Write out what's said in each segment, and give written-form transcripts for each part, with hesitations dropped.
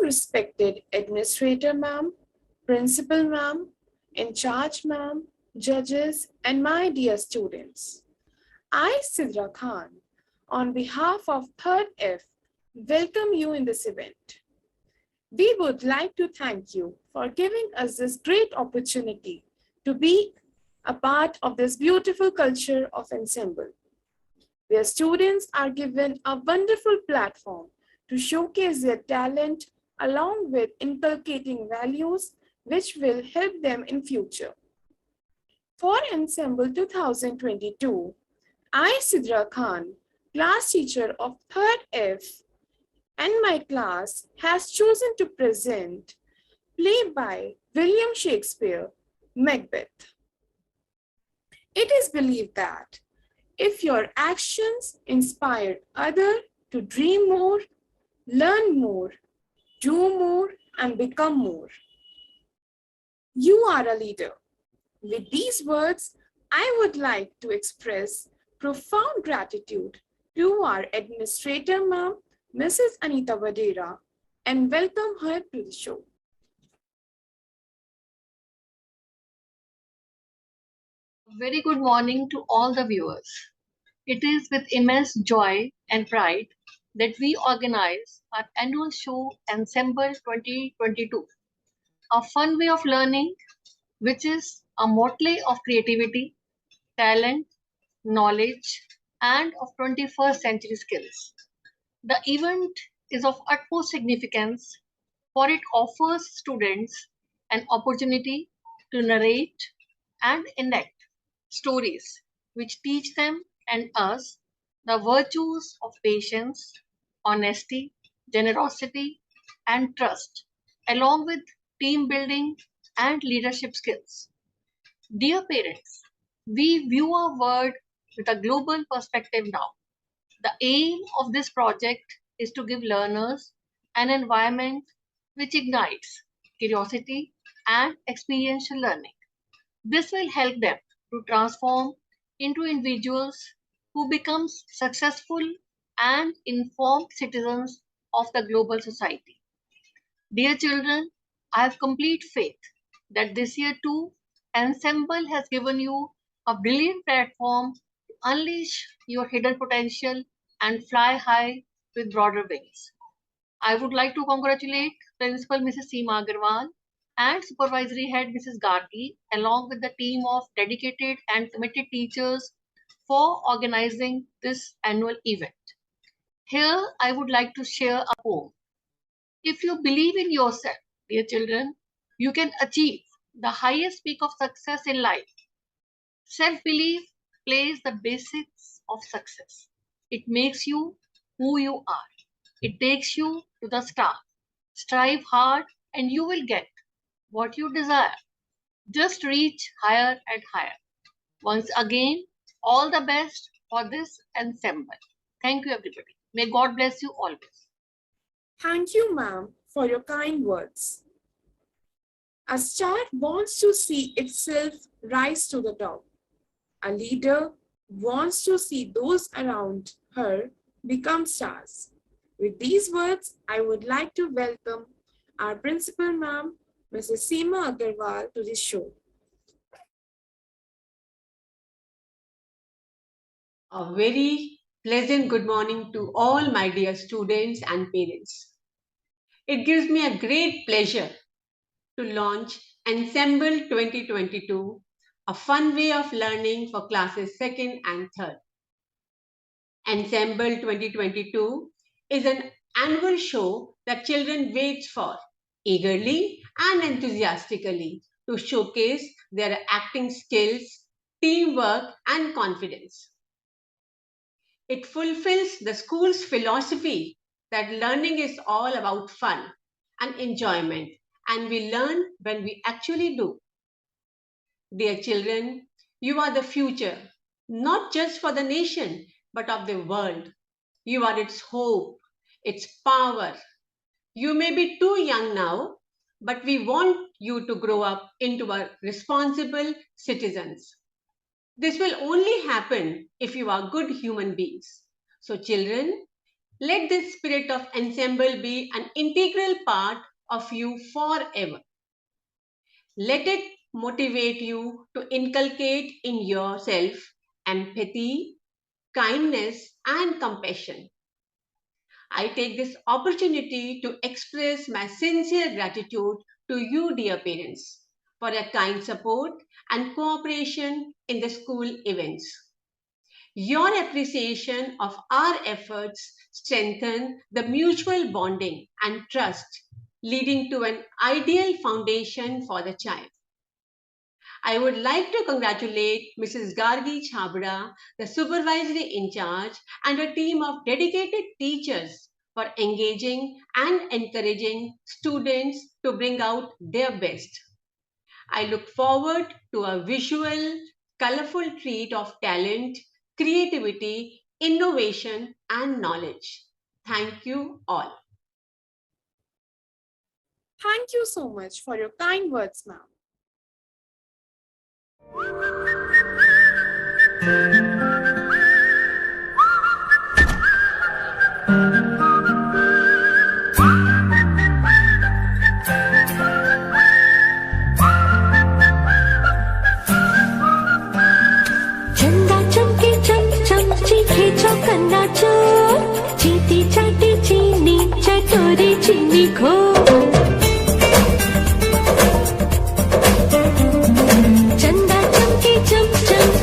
respected Administrator Ma'am, Principal Ma'am, In Charge Ma'am, judges, and my dear students. I, Sidra Khan, on behalf of 3rd F, welcome you in this event. We would like to thank you for giving us this great opportunity to be a part of this beautiful culture of Ensemble, where students are given a wonderful platform to showcase their talent along with inculcating values which will help them in future. For Ensemble 2022, I, Sidra Khan, class teacher of 3rd F, and my class has chosen to present play by William Shakespeare, Macbeth. It is believed that if your actions inspire others to dream more, learn more, do more, and become more, you are a leader. With these words, I would like to express profound gratitude to our Administrator Ma'am, Mrs. Anita Vadera, and welcome her to the show. Very good morning to all the viewers. It is with immense joy and pride that we organize our annual show Ensemble 2022, a fun way of learning which is a motley of creativity, talent, knowledge, and of 21st century skills. The event is of utmost significance for it offers students an opportunity to narrate and enact stories which teach them and us the virtues of patience, honesty, generosity, and trust, along with team building and leadership skills. Dear parents, we view our world with a global perspective now. The aim of this project is to give learners an environment which ignites curiosity and experiential learning. This will help them to transform into individuals who become successful and informed citizens of the global society. Dear children, I have complete faith that this year too, Ensemble has given you a brilliant platform to unleash your hidden potential and fly high with broader wings. I would like to congratulate Principal Mrs. Seema Agarwal and Supervisory Head Mrs. Gargi, along with the team of dedicated and committed teachers for organizing this annual event. Here, I would like to share a poem. If you believe in yourself, dear children, you can achieve the highest peak of success in life. Self belief plays the basics of success. It makes you who you are. It takes you to the stars. Strive hard and you will get what you desire. Just reach higher and higher. Once again, all the best for this ensemble. Thank you, everybody. May God bless you always. Thank you, ma'am, for your kind words. A star wants to see itself rise to the top. A leader wants to see those around her become stars. With these words, I would like to welcome our principal ma'am, Mrs. Seema Agarwal, to the show. A very pleasant good morning to all my dear students and parents. It gives me a great pleasure to launch Ensemble 2022, a fun way of learning for classes 2nd and 3rd. Ensemble 2022 is an annual show that children wait for eagerly and enthusiastically to showcase their acting skills, teamwork, and confidence. It fulfills the school's philosophy that learning is all about fun and enjoyment, and we learn when we actually do. Dear children, you are the future, not just for the nation, but of the world. You are its hope, its power. You may be too young now, but we want you to grow up into a responsible citizens. This will only happen if you are good human beings. So children, Let this spirit of ensemble be an integral part of you forever. Let it motivate you to inculcate in yourself empathy, kindness, and compassion. I take this opportunity to express my sincere gratitude to you, dear parents, for your kind support and cooperation in the school events. Your appreciation of our efforts strengthen the mutual bonding and trust, leading to an ideal foundation for the child. I would like to congratulate Mrs. Gargi Chabra, the supervisory in charge, and a team of dedicated teachers for engaging and encouraging students to bring out their best. I look forward to a visual, colorful treat of talent, creativity, innovation, and knowledge. Thank you all. Thank you so much for your kind words, ma'am. चंदा चमके चम चीखे चौकन्ना चोर चीटी चाटी चीनी चटोरी चीनी खो चंदा चमके चम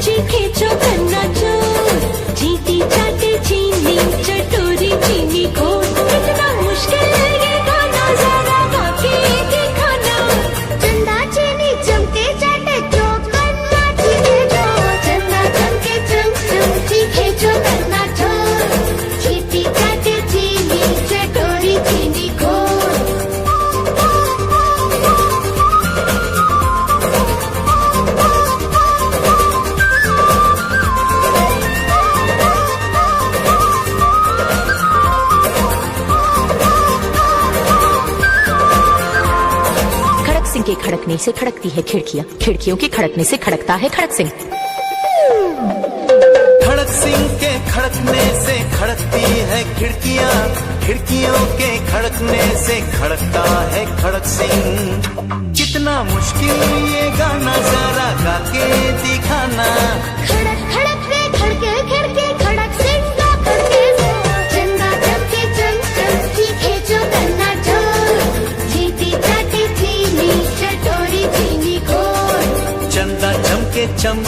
चीखे चौकन्ना चोर चीटी चाटी चीनी चटोरी चीनी खो कितना मुश्किल है ये गाना जरा गा के दिखाना चंदा चीनी चमके चाटे चौकन्ना चीखे जो चंदा चमके चम चीखे चौकन्ना चोर चीटी चाटी चीनी चटोरी चीनी खो खड़क सिंह के खड़कने से खड़कती है खिड़कियां, खिड़कियों के खड़कने से खड़कता है खड़क सिंह। खड़क सिंह के खड़कने से खड़कती है खिड़कियां, खिड़कियों के खड़कने से खड़कता है खड़क सिंह। कितना मुश्किल ये गाना जरा गा के दिखाना। खड़क खड़क रे खड़के खिड़की खड़क सिंह का खड़के चंदा चमके चम चीखे चौकन्ना चोर चीटी चाटी चीनी चटोरी चीनी खोर चंदा चमके चम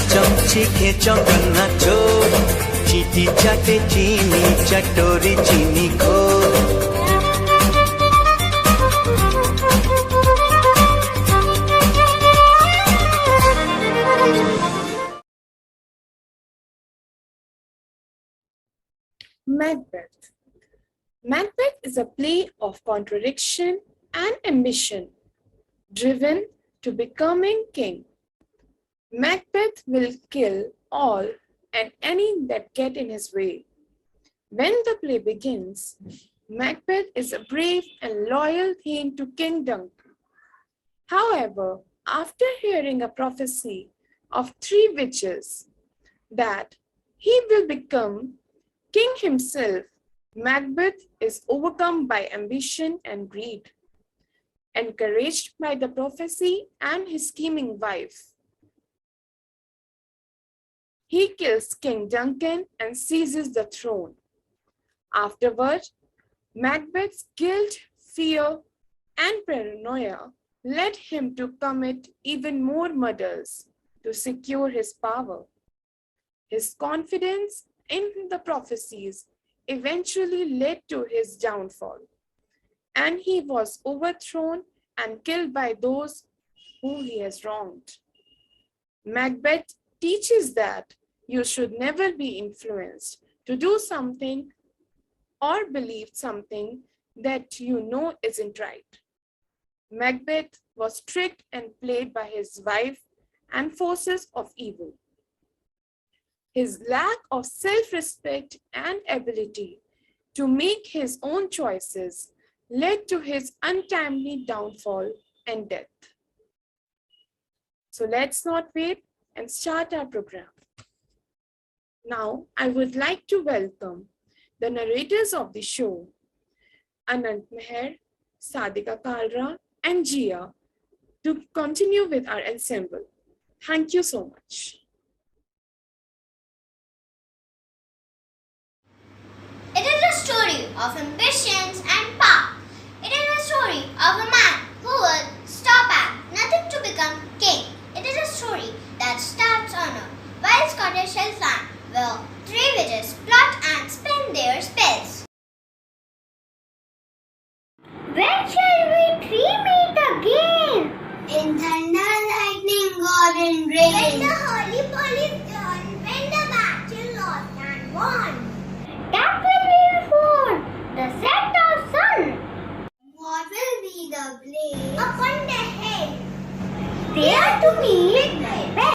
चीखे चौकन्ना चोर चीटी चाटे चीनी चटोरी चीनी खोर। Macbeth. Macbeth is a play of contradiction and ambition, driven to becoming king. Macbeth will kill all and any that get in his way. When the play begins, Macbeth is a brave and loyal thane to King Duncan. However, after hearing a prophecy of 3 witches that he will become king himself, Macbeth is overcome by ambition and greed. Encouraged by the prophecy and his scheming wife, he kills King Duncan and seizes the throne. Afterward, Macbeth's guilt, fear, and paranoia led him to commit even more murders to secure his power. His confidence in the prophecies eventually led to his downfall, and he was overthrown and killed by those whom he has wronged. Macbeth teaches that you should never be influenced to do something or believe something that you know isn't right. Macbeth was tricked and played by his wife and forces of evil. His lack of self-respect and ability to make his own choices led to his untimely downfall and death. So let's not wait and start our program. Now, I would like to welcome The narrators of the show, Anant Meher, Sadika Kalra, and Jia, to continue with our ensemble. Thank you so much. It is a story of ambitions and power. It is a story of a man who would stop at nothing to become king. It is a story that starts on a wild Scottish hillside where three witches plot and spin their spells. When shall we three meet again? In thunder, lightning, or in rain. When the holy police turn, when the battle lost and won. That will be before the set of sun. What will be the blaze upon the head? There to meet Macbeth.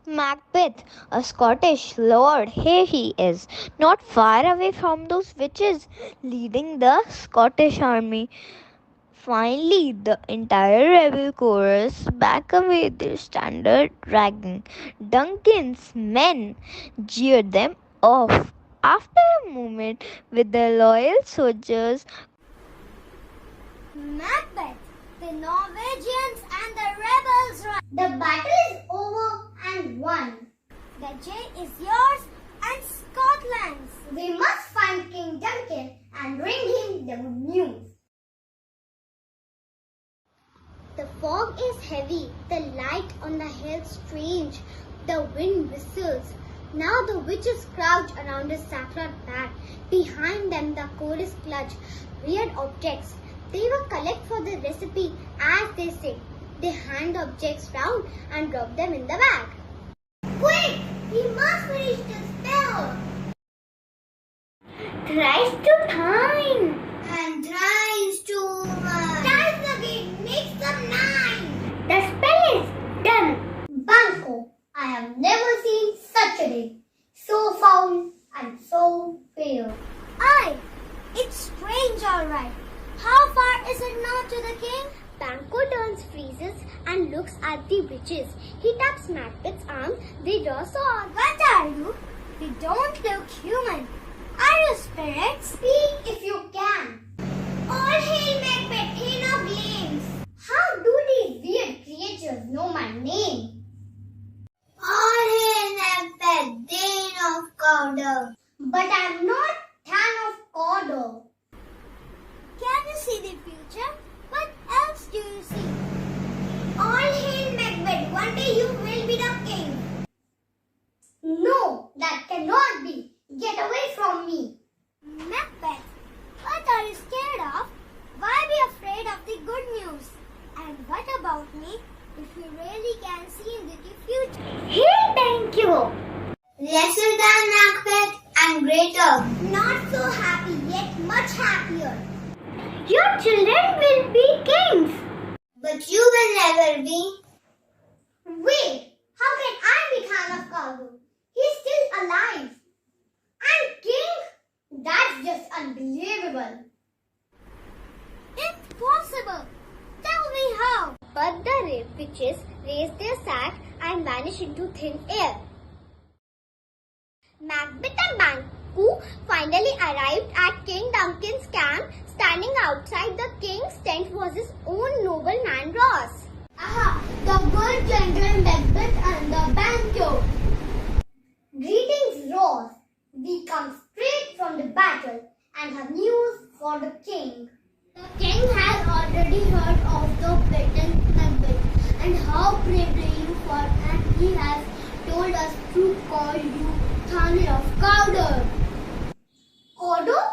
Macbeth, a Scottish lord, here he is, not far away from those witches, leading the Scottish army. Finally, the entire rebel chorus back away their standard dragging. Duncan's men jeered them off. After a moment, with the loyal soldiers, Macbeth, the Norwegians and the rebels run. The battle is over and won. The jail is yours and Scotland's. We must find King Duncan and bring him the good news. The fog is heavy, the light on the hill strange, the wind whistles. Now the witches crouch around a saffron bag. Behind them the chorus clutch weird objects. They will collect for the recipe as they sing. They hand the objects round and drop them in the bag. Quick! We must finish the spell! Thrice to time! And thrice to thrice again makes them 9! The spell is done! Banco, I have never seen such a day. So foul and so fair. Aye, it's strange alright. How far is it now to the king? Banco turns, freezes, and looks at the witches. He taps Macbeth's arm. They draw swords. What are you? We don't look human. Are you spirits? Speak if you can. All hail Macbeth, king of flames. How do these weird creatures know my name? All hail Macbeth, Dane of Cawdor. But I'm not Tan of Cawdor. Can you see the future? What else do you see? All hail Macbeth, one day you will be the king. No, that cannot be. Get away from me. Macbeth, what are you scared of? Why be afraid of the good news? And what about me? If you really can see into the future. Hey, thank you. Lesser than Macbeth and greater. Not so happy, yet much happier. Your children will be kings. But you will never be. Wait, how can I be Khan of Cawdor? He's still alive. And king? That's just unbelievable. Impossible. Tell me how. But the witches raise their sack and vanish into thin air. Macbeth and Banquo finally arrived at King Duncan's camp. Standing outside the king's tent was his own nobleman Ross. Aha, the good general Macbeth and the Banquo. Greetings, Ross. We come straight from the battle and have news for the king. The king has already heard of the beaten Macbeth and how bravely you fought, and he has told us to call you Khan of Cawdor. Cawdor?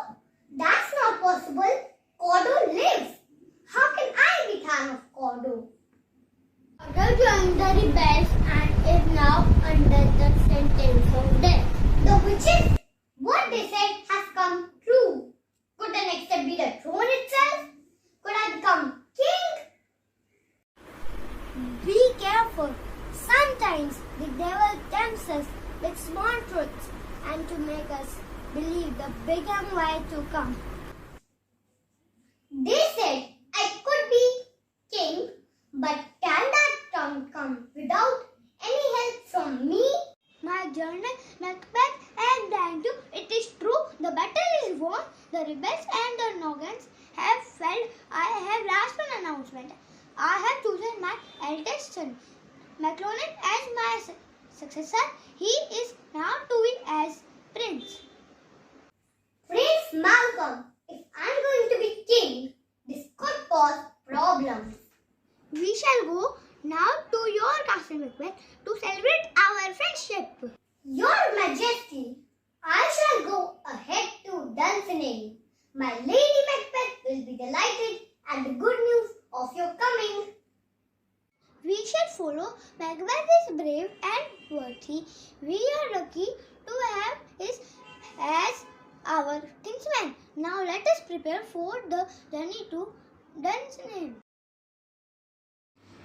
That's not possible. Cawdor lives. How can I be Khan of Cawdor? Cawdor joined the rebels and is now under the sentence of death. The witches? What they said has come true. Could the next step be the throne itself? Could I become king? Be careful. Sometimes the devil tempts us with small truths and to make us believe the big and wide to come. They said I could be king, but can that come without any help from me? My journal, Macbeth, son Maclaurin as my successor. He is now to be as prince. Prince Malcolm, if I'm going to be king, this could cause problems. We shall go now to your castle, Macbeth, to celebrate our friendship. Your Majesty, I shall go ahead to Dunsinane. My Lady Macbeth will be delighted at the good news of your coming. We shall follow. Macbeth is brave and worthy. We are lucky to have him as our kinsman. Now let us prepare for the journey to Dunsinane.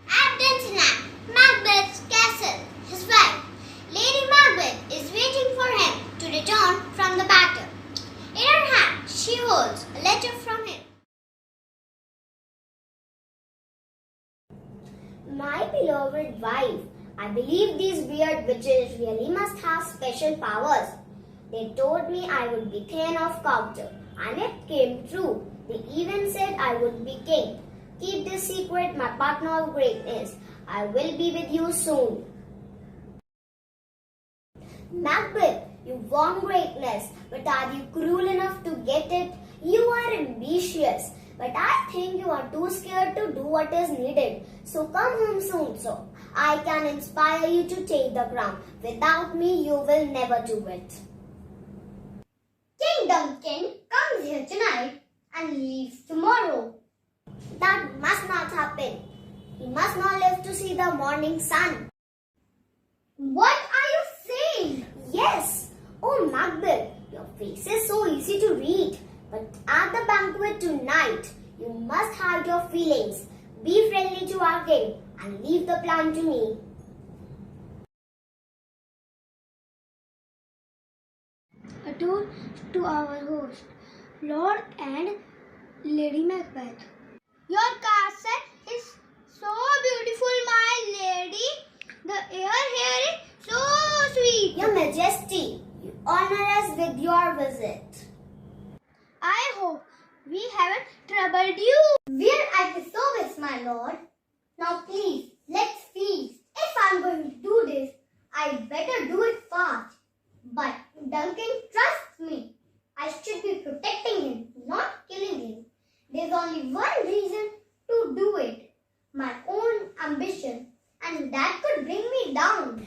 At Dunsinane, Macbeth's castle, his wife, Lady Macbeth, is waiting for him to return from the battle. In her hand, she holds a letter from him. My beloved wife, I believe these weird witches really must have special powers. They told me I would be Thane of Council, and it came true. They even said I would be king. Keep this secret, my partner of greatness. I will be with you soon. Macbeth, you want greatness, but are you cruel enough to get it? You are ambitious, but I think you are too scared to do what is needed. So come home soon, sir. I can inspire you to take the crown. Without me, you will never do it. King Duncan comes here tonight and leaves tomorrow. That must not happen. He must not live to see the morning sun. What are you saying? Yes. Oh, Macbeth, your face is so easy to read. But at the banquet tonight, you must hide your feelings. Be friendly to our king and leave the plan to me. A toast to our host, Lord and Lady Macbeth. Your castle is so beautiful, my lady. The air here is so sweet. Your Majesty, you honor us with your visit. I hope we haven't troubled you. We are at the service, my lord. Now please, let's feast. If I'm going to do this, I'd better do it fast. But Duncan trusts me. I should be protecting him, not killing him. There's only one reason to do it. My own ambition. And that could bring me down.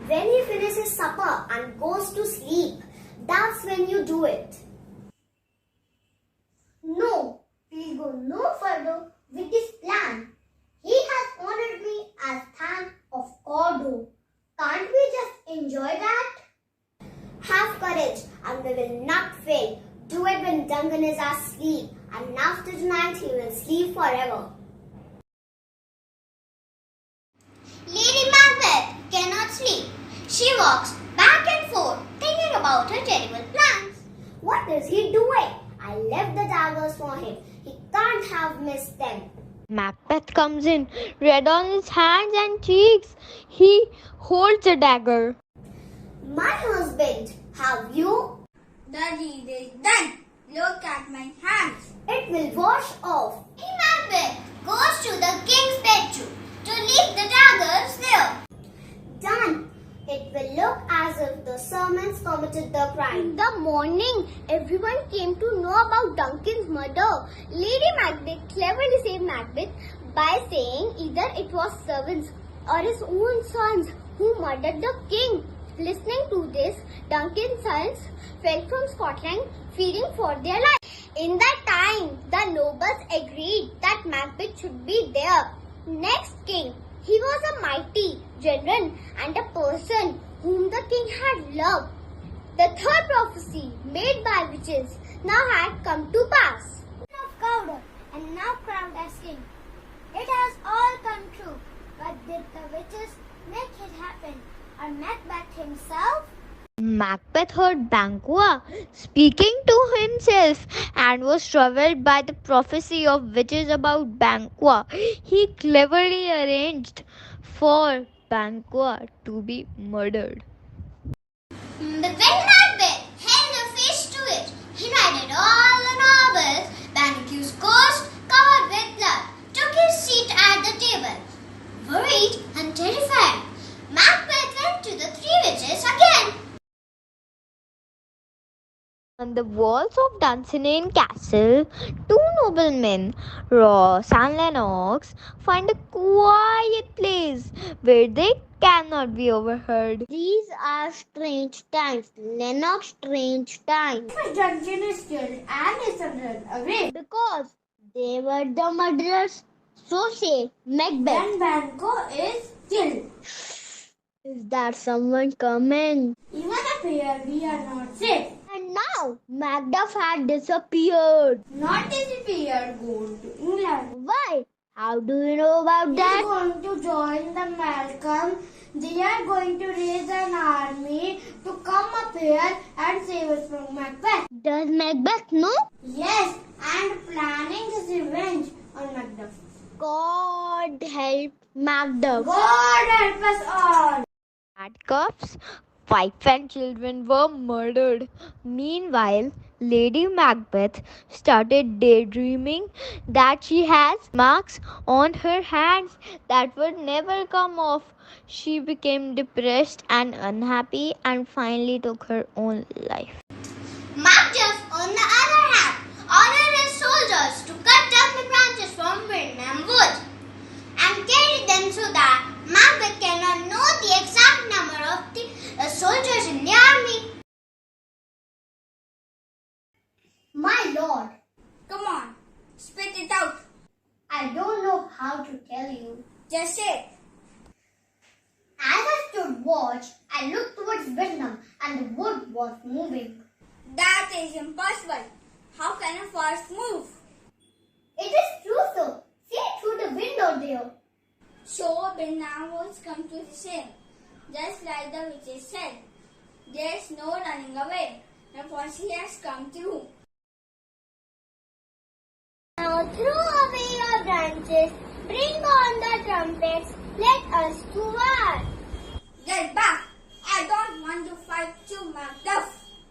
When he finishes supper and goes to sleep, that's when you do it. No, please go no further with this plan. He has honored me as Thane of Cawdor. Can't we just enjoy that? Have courage and we will not fail. Do it when Duncan is asleep, and after tonight he will sleep forever. Lady Macbeth cannot sleep. She walks back and forth thinking about her terrible plans. What is he doing? I left the daggers for him. He can't have missed them. Macbeth comes in, red on his hands and cheeks. He holds a dagger. My husband, have you? The deed is done. Look at my hands. It will wash off. Macbeth goes to the king's bedroom to leave the daggers there. Done. It will look as if the servants committed the crime. In the morning, everyone came to know about Duncan's murder. Lady Macbeth cleverly saved Macbeth by saying either it was servants or his own sons who murdered the king. Listening to this, Duncan's sons fled from Scotland, fearing for their lives. In that time, the nobles agreed that Macbeth should be their next king. He was a mighty general and a person whom the king had loved. The third prophecy made by witches now had come to pass. Of Cawdor and now crowned as king. It has all come true. But did the witches make it happen? Or Macbeth himself? Macbeth heard Banquo speaking to himself and was troubled by the prophecy of witches about Banquo. He cleverly arranged for Banquo to be murdered. But when Macbeth held a face to it, he righted all the nobles. Banquo's ghost, covered with blood, took his seat at the table. Worried On the walls of Dunsinane Castle, two noblemen, Ross and Lennox, find a quiet place where they cannot be overheard. These are strange times, Lennox, strange times. If a dungeon is killed and is run away, Because they were the murderers, so say Macbeth. then Banquo is killed. Is that someone coming? Even up here, we are not safe. And now Macduff had disappeared. Not disappeared, go to England. Why? How do you know about He's that? going to join the Malcolm. They are going to raise an army to come up here and save us from Macbeth. Does Macbeth know? Yes, and planning his revenge on Macduff. God help Macduff. God help us all. Handcuffs, wife and children were murdered. Meanwhile, Lady Macbeth started daydreaming that she has marks on her hands that would never come off. She became depressed and unhappy and finally took her own life. Macduff, on the other hand, ordered his soldiers to cut down the branches from Birnam Wood and carry them so that Macbeth cannot know the exact number of the soldiers in the army. My lord. Come on, spit it out. I don't know how to tell you. Just say it. As I stood watch, I looked towards Vietnam and the wood was moving. That is impossible. How can a forest move? It is true, sir. See through the window there. So Vietnam was come to the same. Just like the witches said. There is no running away. The forest has come through. Now throw away your branches, bring on the trumpets, let us to war. Get back! I don't want to fight you, Macduff.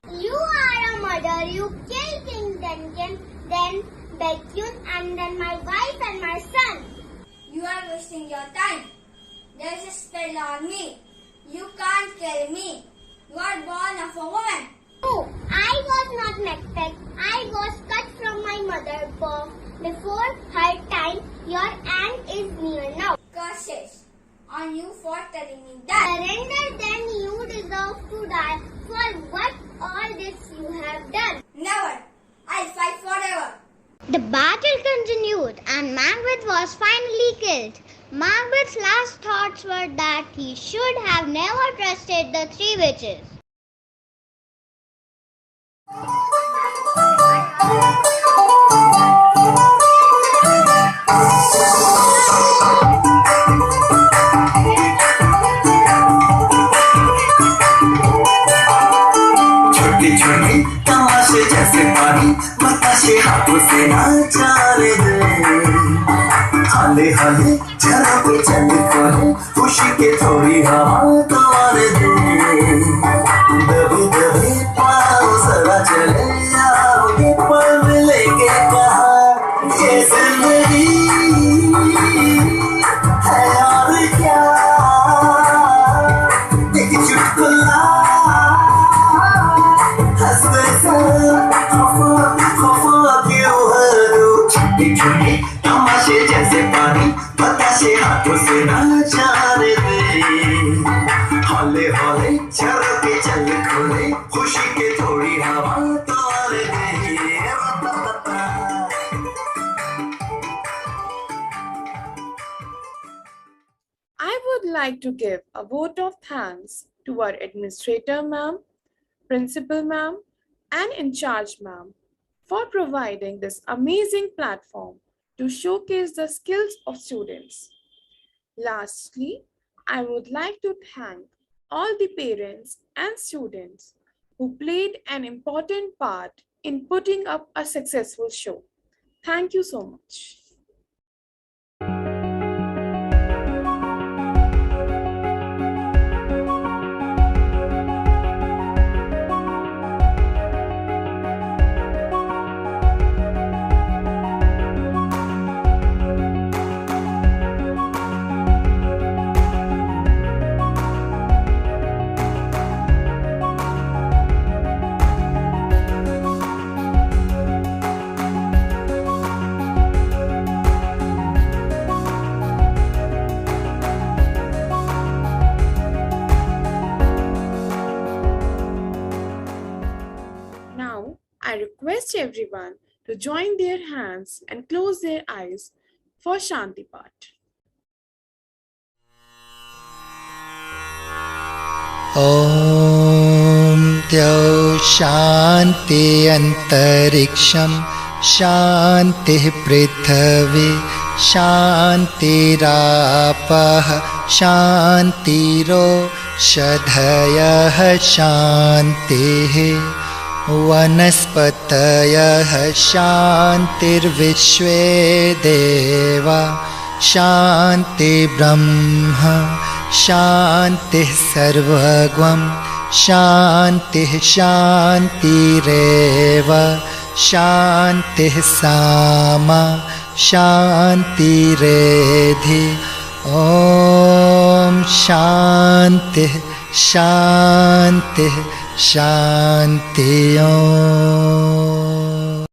You are a murderer. You killed King Duncan, then Bethune, and then my wife and my son. You are wasting your time. There is a spell on me. You can't kill me. You are born of a woman. No, I was not Macbeth. I was cut from my mother before her time. Your aunt is near now. Curses on you for telling me that. Surrender, then you deserve to die for what all this you have done. Never. I'll fight forever. The battle continued and Macbeth was finally killed. Macbeth's last thoughts were that he should have never trusted the three witches. छोटी छोटी तमाशे जैसे पानी बताशे हाथों से नाचा रे दे हाले हाले जरा भी चल करे खुशी के थोड़ी हवा तुम्हारे दे दबी दबी पाँव जरा चले आओ ये पल लेके कहा ये जिंदगी है और क्या एक चुटकुला तमाशे जैसे पानी बताशे हाथों से नाचा रे दे हौले हौले झरोके चल खोले खुशी के थोड़ी हवा तो रे दे I would like to give a vote of thanks to our administrator ma'am, principal ma'am, and in charge ma'am for providing this amazing platform to showcase the skills of students. Lastly, I would like to thank all the parents and students who played an important part in putting up a successful show. Thank you so much. everyone to join their hands and close their eyes for Shanti Path. ॐ द्यौ शान्ति अन्तरिक्षं शान्तिः पृथिवी शान्तिरापः शान्तिरोषधयः शान्तिः वनस्पतयः शान्तिर्विश्वे देवा शान्तिर्ब्रह्म शान्तिः सर्वगं शान्तिः शान्तिरेव शान्तिः सामा शान्तिरेधि ॐ शान्तिः शान्तिः शान्ति ॐ